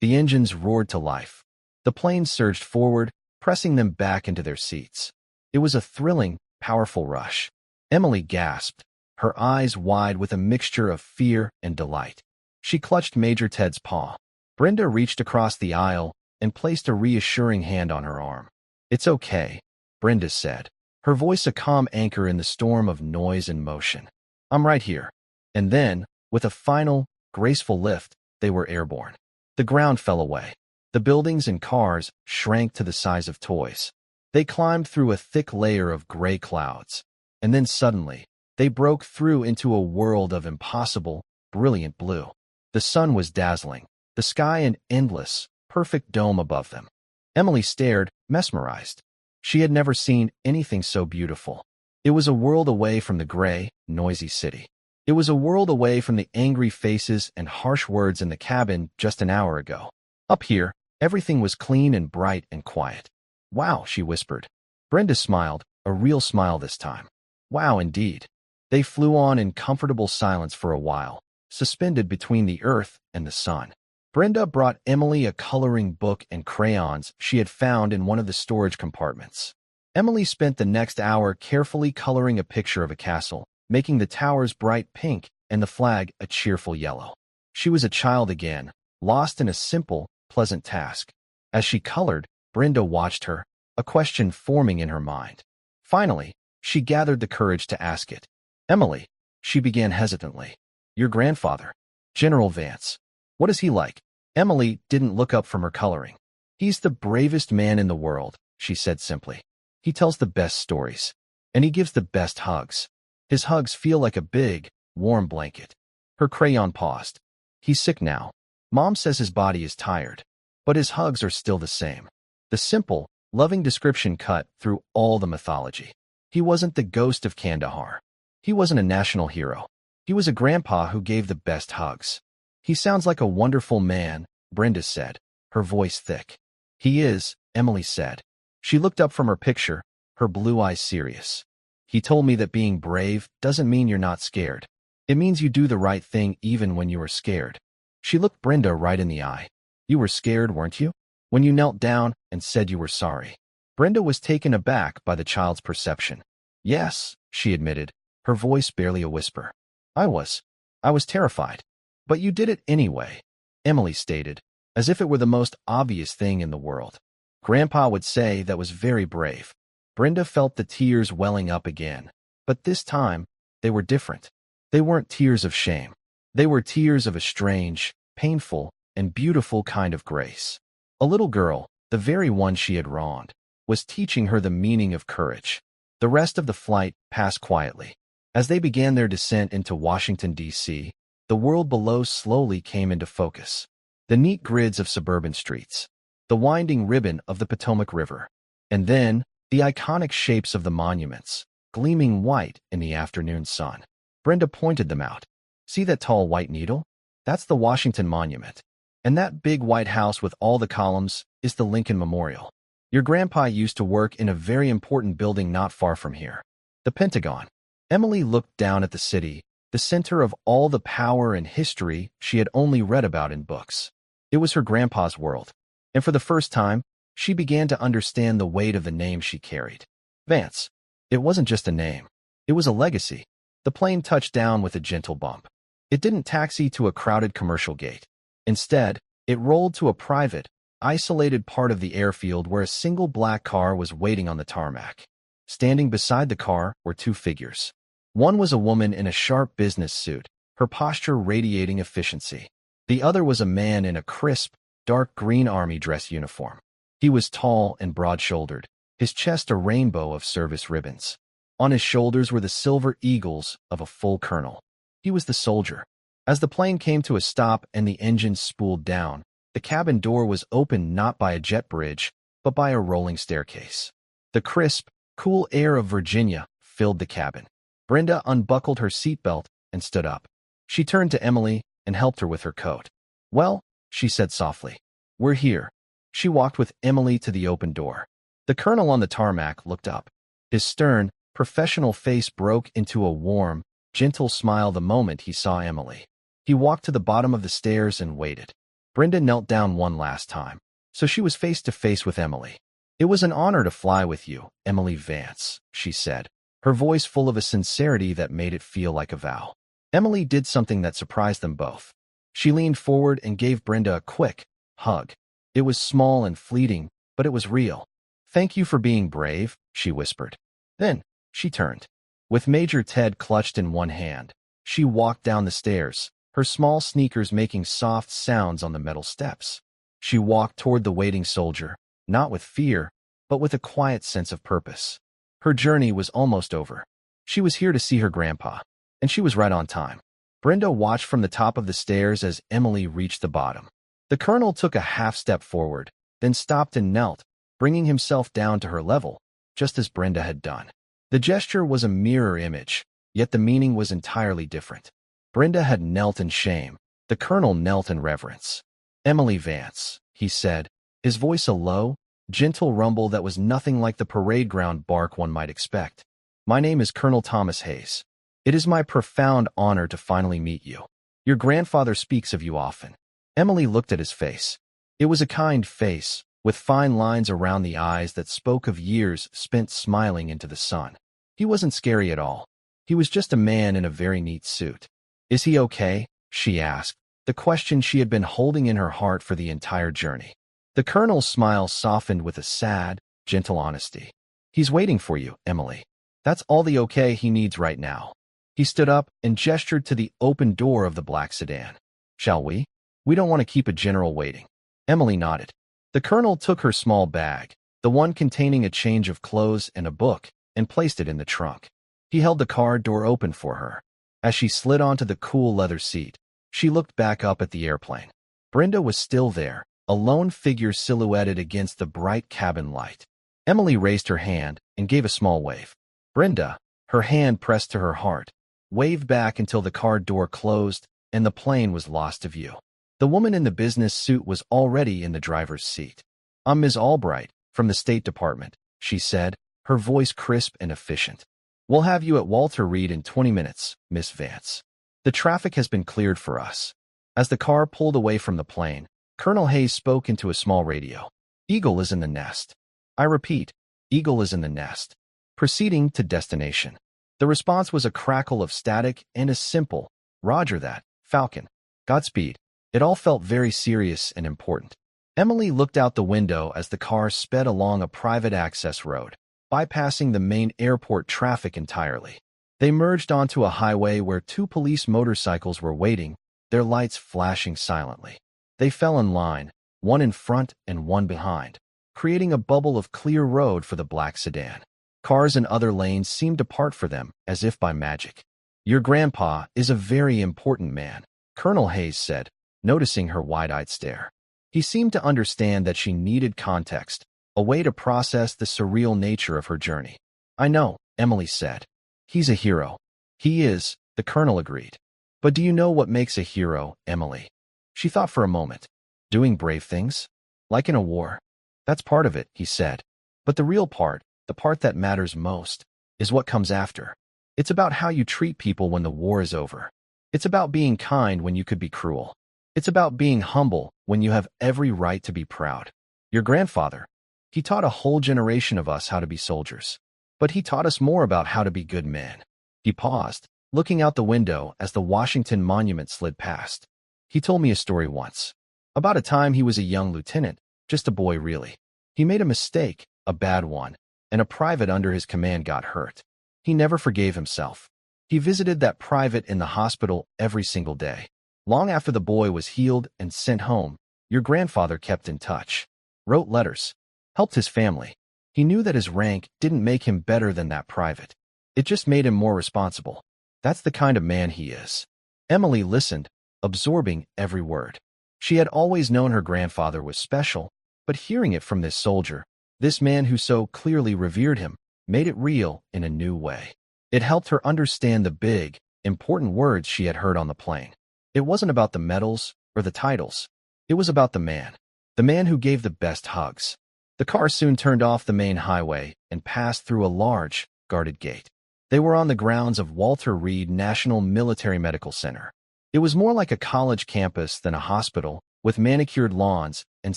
The engines roared to life. The plane surged forward, pressing them back into their seats. It was a thrilling, powerful rush. Emily gasped, her eyes wide with a mixture of fear and delight. She clutched Major Ted's paw. Brenda reached across the aisle and placed a reassuring hand on her arm. "It's okay," Brenda said, her voice a calm anchor in the storm of noise and motion. "I'm right here." And then, with a final, graceful lift, they were airborne. The ground fell away. The buildings and cars shrank to the size of toys. They climbed through a thick layer of gray clouds. And then suddenly, they broke through into a world of impossible, brilliant blue. The sun was dazzling, the sky an endless, perfect dome above them. Emily stared, mesmerized. She had never seen anything so beautiful. It was a world away from the gray, noisy city. It was a world away from the angry faces and harsh words in the cabin just an hour ago. Up here, everything was clean and bright and quiet. "Wow," she whispered. Brenda smiled, a real smile this time. "Wow, indeed." They flew on in comfortable silence for a while, suspended between the earth and the sun. Brenda brought Emily a coloring book and crayons she had found in one of the storage compartments. Emily spent the next hour carefully coloring a picture of a castle, making the towers bright pink and the flag a cheerful yellow. She was a child again, lost in a simple, pleasant task. As she colored, Brenda watched her, a question forming in her mind. Finally, she gathered the courage to ask it. "Emily," she began hesitantly, "your grandfather, General Vance, what is he like?" Emily didn't look up from her coloring. "He's the bravest man in the world," she said simply. "He tells the best stories. And he gives the best hugs. His hugs feel like a big, warm blanket." Her crayon paused. "He's sick now. Mom says his body is tired. But his hugs are still the same." The simple, loving description cut through all the mythology. He wasn't the ghost of Kandahar. He wasn't a national hero. He was a grandpa who gave the best hugs. "He sounds like a wonderful man," Brenda said, her voice thick. "He is," Emily said. She looked up from her picture, her blue eyes serious. "He told me that being brave doesn't mean you're not scared. It means you do the right thing even when you are scared." She looked Brenda right in the eye. "You were scared, weren't you? When you knelt down and said you were sorry." Brenda was taken aback by the child's perception. "Yes," she admitted, her voice barely a whisper. I was. I was terrified. But you did it anyway, Emily stated, as if it were the most obvious thing in the world. Grandpa would say that was very brave. Brenda felt the tears welling up again. But this time, they were different. They weren't tears of shame. They were tears of a strange, painful, and beautiful kind of grace. A little girl, the very one she had wronged, was teaching her the meaning of courage. The rest of the flight passed quietly. As they began their descent into Washington, D.C., the world below slowly came into focus. The neat grids of suburban streets, the winding ribbon of the Potomac River, and then the iconic shapes of the monuments, gleaming white in the afternoon sun. Brenda pointed them out. See that tall white needle? That's the Washington Monument. And that big white house with all the columns is the Lincoln Memorial. Your grandpa used to work in a very important building not far from here, the Pentagon. Emily looked down at the city, the center of all the power and history she had only read about in books. It was her grandpa's world, and for the first time, she began to understand the weight of the name she carried. Vance. It wasn't just a name. It was a legacy. The plane touched down with a gentle bump. It didn't taxi to a crowded commercial gate. Instead, it rolled to a private, isolated part of the airfield where a single black car was waiting on the tarmac. Standing beside the car were two figures. One was a woman in a sharp business suit, her posture radiating efficiency. The other was a man in a crisp, dark green army dress uniform. He was tall and broad-shouldered, his chest a rainbow of service ribbons. On his shoulders were the silver eagles of a full colonel. He was the soldier. As the plane came to a stop and the engine spooled down, the cabin door was opened not by a jet bridge, but by a rolling staircase. The crisp, cool air of Virginia filled the cabin. Brenda unbuckled her seatbelt and stood up. She turned to Emily and helped her with her coat. Well, she said softly, we're here. She walked with Emily to the open door. The colonel on the tarmac looked up. His stern, professional face broke into a warm, gentle smile the moment he saw Emily. He walked to the bottom of the stairs and waited. Brenda knelt down one last time, so she was face to face with Emily. It was an honor to fly with you, Emily Vance, she said, her voice full of a sincerity that made it feel like a vow. Emily did something that surprised them both. She leaned forward and gave Brenda a quick hug. It was small and fleeting, but it was real. Thank you for being brave, she whispered. Then, she turned. With Major Ted clutched in one hand, she walked down the stairs, her small sneakers making soft sounds on the metal steps. She walked toward the waiting soldier, not with fear, but with a quiet sense of purpose. Her journey was almost over. She was here to see her grandpa, and she was right on time. Brenda watched from the top of the stairs as Emily reached the bottom. The colonel took a half step forward, then stopped and knelt, bringing himself down to her level, just as Brenda had done. The gesture was a mirror image, yet the meaning was entirely different. Brenda had knelt in shame. The colonel knelt in reverence. Emily Vance, he said, his voice a low, gentle rumble that was nothing like the parade ground bark one might expect. My name is Colonel Thomas Hayes. It is my profound honor to finally meet you. Your grandfather speaks of you often. Emily looked at his face. It was a kind face, with fine lines around the eyes that spoke of years spent smiling into the sun. He wasn't scary at all. He was just a man in a very neat suit. Is he okay? She asked, the question she had been holding in her heart for the entire journey. The colonel's smile softened with a sad, gentle honesty. He's waiting for you, Emily. That's all the okay he needs right now. He stood up and gestured to the open door of the black sedan. Shall we? We don't want to keep a general waiting. Emily nodded. The colonel took her small bag, the one containing a change of clothes and a book, and placed it in the trunk. He held the car door open for her. As she slid onto the cool leather seat, she looked back up at the airplane. Brenda was still there, a lone figure silhouetted against the bright cabin light. Emily raised her hand and gave a small wave. Brenda, her hand pressed to her heart, waved back until the car door closed and the plane was lost to view. The woman in the business suit was already in the driver's seat. I'm Ms. Albright, from the State Department, she said, her voice crisp and efficient. We'll have you at Walter Reed in 20 minutes, Miss Vance. The traffic has been cleared for us. As the car pulled away from the plane, Colonel Hayes spoke into a small radio. Eagle is in the nest. I repeat, Eagle is in the nest. Proceeding to destination. The response was a crackle of static and a simple, "Roger that, Falcon. Godspeed." It all felt very serious and important. Emily looked out the window as the car sped along a private access road, bypassing the main airport traffic entirely. They merged onto a highway where two police motorcycles were waiting, their lights flashing silently. They fell in line, one in front and one behind, creating a bubble of clear road for the black sedan. Cars in other lanes seemed to part for them, as if by magic. "Your grandpa is a very important man," Colonel Hayes said, noticing her wide-eyed stare. He seemed to understand that she needed context, a way to process the surreal nature of her journey. "I know," Emily said. "He's a hero." "He is," the colonel agreed. "But do you know what makes a hero, Emily?" She thought for a moment. "Doing brave things? Like in a war?" "That's part of it," he said. "But the real part, the part that matters most, is what comes after. It's about how you treat people when the war is over. It's about being kind when you could be cruel. It's about being humble when you have every right to be proud. Your grandfather, he taught a whole generation of us how to be soldiers. But he taught us more about how to be good men." He paused, looking out the window as the Washington Monument slid past. "He told me a story once. About a time he was a young lieutenant, just a boy really. He made a mistake, a bad one, and a private under his command got hurt. He never forgave himself. He visited that private in the hospital every single day. Long after the boy was healed and sent home, your grandfather kept in touch, wrote letters, helped his family. He knew that his rank didn't make him better than that private. It just made him more responsible. That's the kind of man he is." Emily listened, absorbing every word. She had always known her grandfather was special, but hearing it from this soldier, this man who so clearly revered him, made it real in a new way. It helped her understand the big, important words she had heard on the plane. It wasn't about the medals or the titles. It was about the man who gave the best hugs. The car soon turned off the main highway and passed through a large, guarded gate. They were on the grounds of Walter Reed National Military Medical Center. It was more like a college campus than a hospital, with manicured lawns and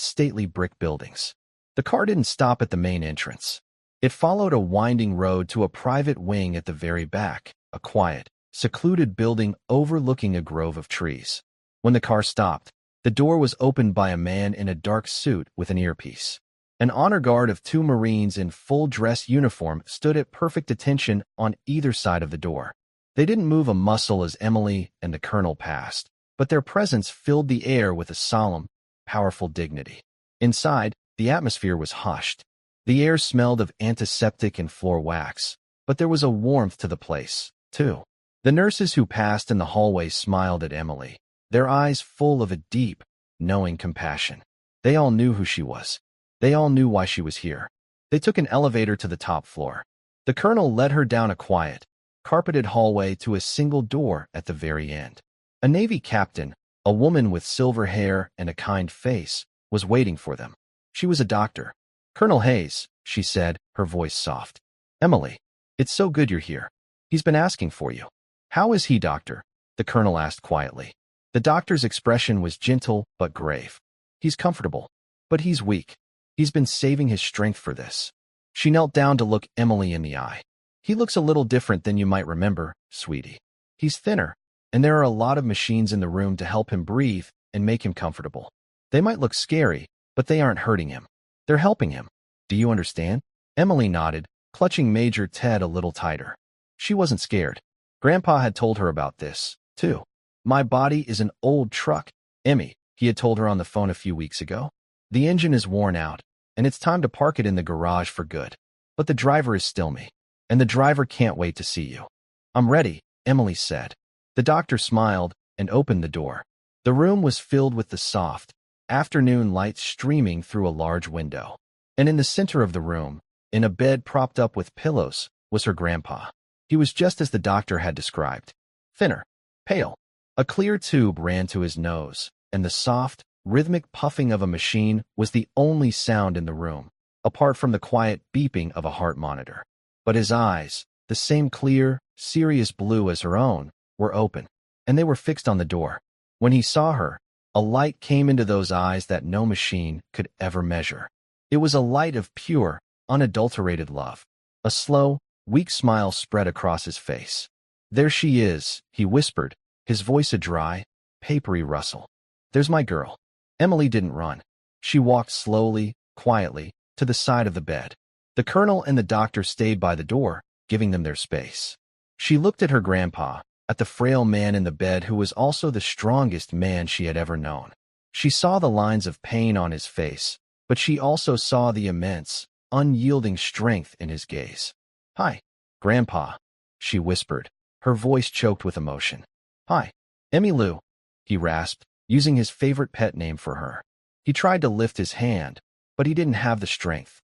stately brick buildings. The car didn't stop at the main entrance. It followed a winding road to a private wing at the very back, a quiet, secluded building overlooking a grove of trees. When the car stopped, the door was opened by a man in a dark suit with an earpiece. An honor guard of two Marines in full dress uniform stood at perfect attention on either side of the door. They didn't move a muscle as Emily and the colonel passed, but their presence filled the air with a solemn, powerful dignity. Inside, the atmosphere was hushed. The air smelled of antiseptic and floor wax, but there was a warmth to the place, too. The nurses who passed in the hallway smiled at Emily, their eyes full of a deep, knowing compassion. They all knew who she was. They all knew why she was here. They took an elevator to the top floor. The colonel led her down a quiet, carpeted hallway to a single door at the very end. A Navy captain, a woman with silver hair and a kind face, was waiting for them. She was a doctor. "Colonel Hayes," she said, her voice soft. "Emily, it's so good you're here. He's been asking for you." "How is he, doctor?" the colonel asked quietly. The doctor's expression was gentle but grave. "He's comfortable, but he's weak. He's been saving his strength for this." She knelt down to look Emily in the eye. "He looks a little different than you might remember, sweetie. He's thinner, and there are a lot of machines in the room to help him breathe and make him comfortable. They might look scary, but they aren't hurting him. They're helping him. Do you understand?" Emily nodded, clutching Major Ted a little tighter. She wasn't scared. Grandpa had told her about this, too. "My body is an old truck, Emmy," he had told her on the phone a few weeks ago. "The engine is worn out, and it's time to park it in the garage for good. But the driver is still me, and the driver can't wait to see you." "I'm ready," Emily said. The doctor smiled and opened the door. The room was filled with the soft, afternoon light streaming through a large window. And in the center of the room, in a bed propped up with pillows, was her grandpa. He was just as the doctor had described. Thinner, pale. A clear tube ran to his nose, and the soft, rhythmic puffing of a machine was the only sound in the room, apart from the quiet beeping of a heart monitor. But his eyes, the same clear, serious blue as her own, were open, and they were fixed on the door. When he saw her, a light came into those eyes that no machine could ever measure. It was a light of pure, unadulterated love, a slow, Weak smile spread across his face. "There she is," he whispered, his voice a dry, papery rustle. "There's my girl." Emily didn't run. She walked slowly, quietly, to the side of the bed. The colonel and the doctor stayed by the door, giving them their space. She looked at her grandpa, at the frail man in the bed who was also the strongest man she had ever known. She saw the lines of pain on his face, but she also saw the immense, unyielding strength in his gaze. "Hi, Grandpa," she whispered, her voice choked with emotion. "Hi, Emmylou," he rasped, using his favorite pet name for her. He tried to lift his hand, but he didn't have the strength.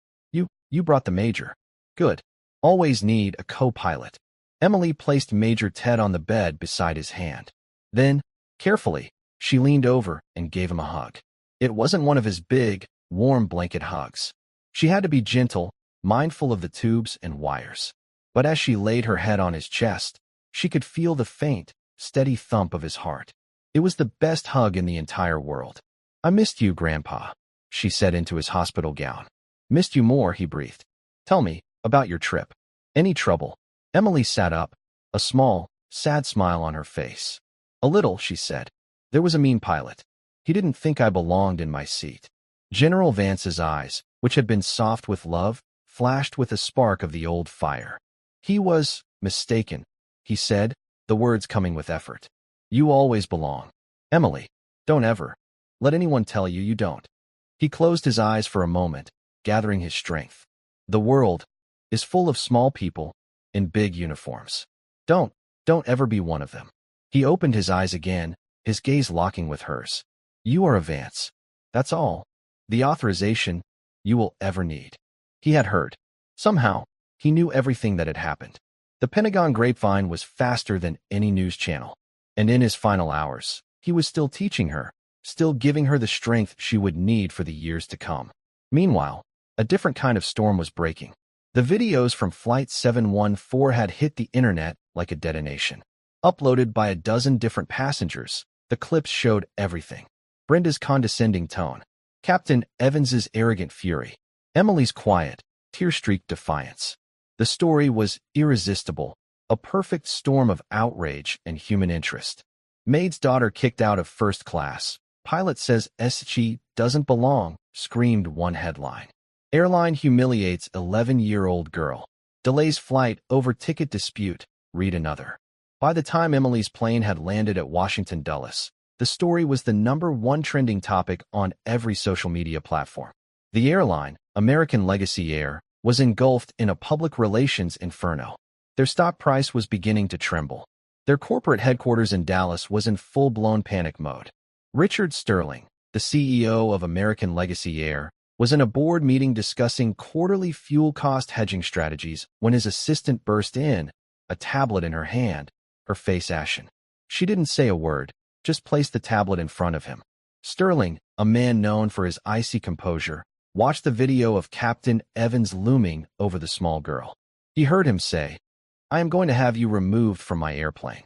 You brought the Major. Good. Always need a co-pilot." Emily placed Major Ted on the bed beside his hand. Then, carefully, she leaned over and gave him a hug. It wasn't one of his big, warm blanket hugs. She had to be gentle, mindful of the tubes and wires. But as she laid her head on his chest, she could feel the faint, steady thump of his heart. It was the best hug in the entire world. "I missed you, Grandpa," she said into his hospital gown. "Missed you more," he breathed. "Tell me about your trip. Any trouble?" Emily sat up, a small, sad smile on her face. "A little," she said. "There was a mean pilot. He didn't think I belonged in my seat." General Vance's eyes, which had been soft with love, flashed with a spark of the old fire. "He was mistaken," he said, the words coming with effort. "You always belong. Emily, don't ever let anyone tell you you don't." He closed his eyes for a moment, gathering his strength. The world is full of small people in big uniforms. Don't ever be one of them. He opened his eyes again, his gaze locking with hers. "You are a Vance. That's all. The authorization you will ever need." He had heard. Somehow, he knew everything that had happened. The Pentagon grapevine was faster than any news channel. And in his final hours, he was still teaching her, still giving her the strength she would need for the years to come. Meanwhile, a different kind of storm was breaking. The videos from Flight 714 had hit the internet like a detonation. Uploaded by a dozen different passengers, the clips showed everything. Brenda's condescending tone, Captain Evans's arrogant fury, Emily's quiet, tear-streaked defiance. The story was irresistible, a perfect storm of outrage and human interest. Maid's daughter kicked out of first class. Pilot says she doesn't belong, screamed one headline. Airline humiliates 11-year-old girl. Delays flight over ticket dispute, read another. By the time Emily's plane had landed at Washington Dulles, the story was the #1 trending topic on every social media platform. The airline, American Legacy Air, was engulfed in a public relations inferno. Their stock price was beginning to tremble. Their corporate headquarters in Dallas was in full-blown panic mode. Richard Sterling, the CEO of American Legacy Air, was in a board meeting discussing quarterly fuel cost hedging strategies when his assistant burst in, a tablet in her hand, her face ashen. She didn't say a word, just placed the tablet in front of him. Sterling, a man known for his icy composure, watched the video of Captain Evans looming over the small girl. He heard him say, "I am going to have you removed from my airplane."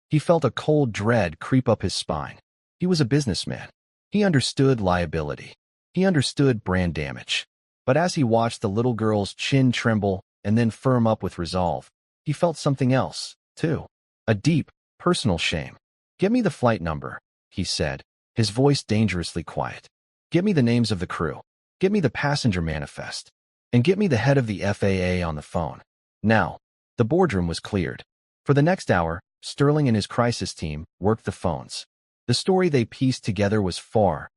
He felt a cold dread creep up his spine. He was a businessman. He understood liability. He understood brand damage. But as he watched the little girl's chin tremble and then firm up with resolve, he felt something else, too. A deep, personal shame. "Give me the flight number," he said, his voice dangerously quiet. "Give me the names of the crew. Get me the passenger manifest. And get me the head of the FAA on the phone. Now." The boardroom was cleared. For the next hour, Sterling and his crisis team worked the phones. The story they pieced together was far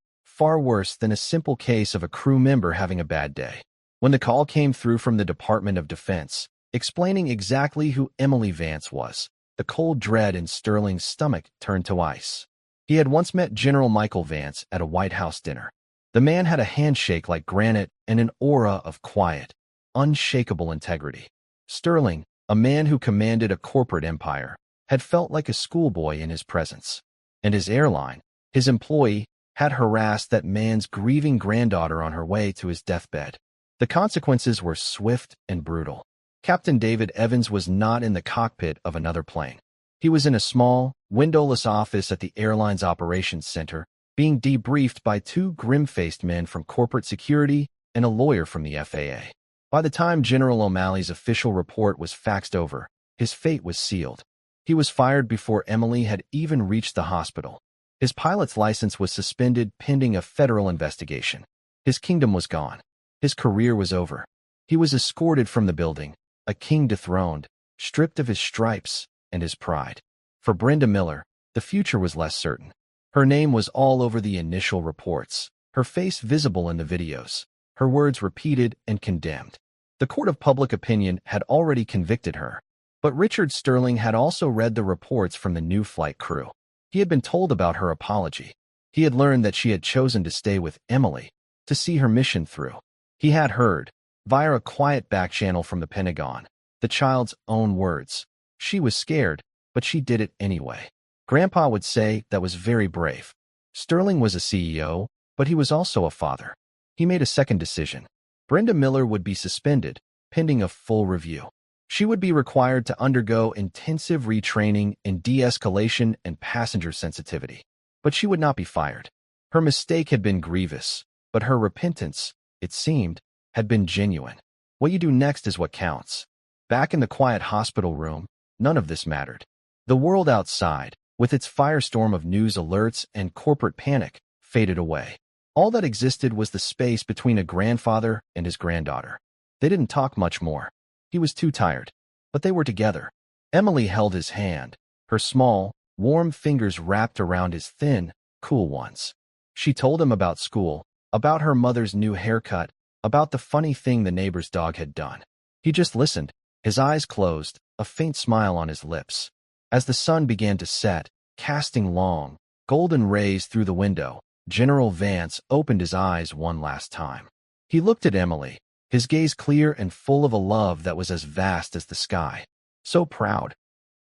worse than a simple case of a crew member having a bad day. When the call came through from the Department of Defense, explaining exactly who Emily Vance was, the cold dread in Sterling's stomach turned to ice. He had once met General Michael Vance at a White House dinner. The man had a handshake like granite and an aura of quiet, unshakable integrity. Sterling, a man who commanded a corporate empire, had felt like a schoolboy in his presence. And his airline, his employee, had harassed that man's grieving granddaughter on her way to his deathbed. The consequences were swift and brutal. Captain David Evans was not in the cockpit of another plane. He was in a small, windowless office at the airline's operations center, being debriefed by two grim-faced men from corporate security and a lawyer from the FAA. By the time General O'Malley's official report was faxed over, his fate was sealed. He was fired before Emily had even reached the hospital. His pilot's license was suspended pending a federal investigation. His kingdom was gone. His career was over. He was escorted from the building, a king dethroned, stripped of his stripes and his pride. For Brenda Miller, the future was less certain. Her name was all over the initial reports, her face visible in the videos, her words repeated and condemned. The court of public opinion had already convicted her. But Richard Sterling had also read the reports from the new flight crew. He had been told about her apology. He had learned that she had chosen to stay with Emily, to see her mission through. He had heard, via a quiet back channel from the Pentagon, the child's own words. She was scared, but she did it anyway. Grandpa would say that was very brave. Sterling was a CEO, but he was also a father. He made a second decision. Brenda Miller would be suspended, pending a full review. She would be required to undergo intensive retraining in de-escalation and passenger sensitivity. But she would not be fired. Her mistake had been grievous, but her repentance, it seemed, had been genuine. What you do next is what counts. Back in the quiet hospital room, none of this mattered. The world outside, with its firestorm of news alerts and corporate panic, faded away. All that existed was the space between a grandfather and his granddaughter. They didn't talk much more. He was too tired, but they were together. Emily held his hand, her small, warm fingers wrapped around his thin, cool ones. She told him about school, about her mother's new haircut, about the funny thing the neighbor's dog had done. He just listened, his eyes closed, a faint smile on his lips. As the sun began to set, casting long, golden rays through the window, General Vance opened his eyes one last time. He looked at Emily, his gaze clear and full of a love that was as vast as the sky. "So proud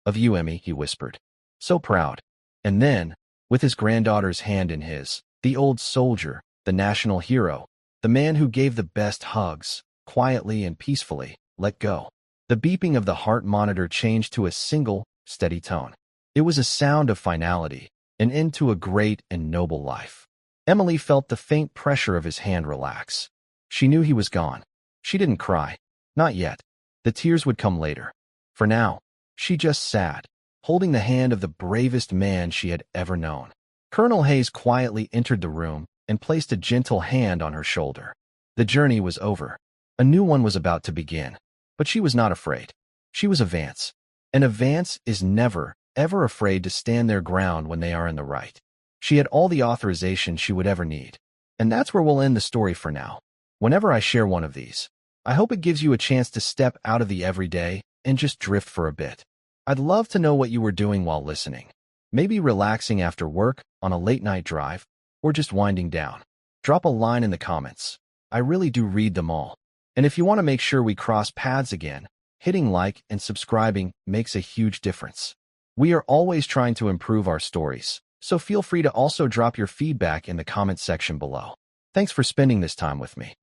of you, Emmy," he whispered. "So proud." And then, with his granddaughter's hand in his, the old soldier, the national hero, the man who gave the best hugs, quietly and peacefully, let go. The beeping of the heart monitor changed to a single, steady tone. It was a sound of finality, an end to a great and noble life. Emily felt the faint pressure of his hand relax. She knew he was gone. She didn't cry. Not yet. The tears would come later. For now, she just sat, holding the hand of the bravest man she had ever known. Colonel Hayes quietly entered the room and placed a gentle hand on her shoulder. The journey was over. A new one was about to begin. But she was not afraid. She was a Vance. And a Vance is never, ever afraid to stand their ground when they are in the right. She had all the authorization she would ever need. And that's where we'll end the story for now. Whenever I share one of these, I hope it gives you a chance to step out of the everyday and just drift for a bit. I'd love to know what you were doing while listening. Maybe relaxing after work, on a late-night drive, or just winding down. Drop a line in the comments. I really do read them all. And if you want to make sure we cross paths again, hitting like and subscribing makes a huge difference. We are always trying to improve our stories, so feel free to also drop your feedback in the comment section below. Thanks for spending this time with me.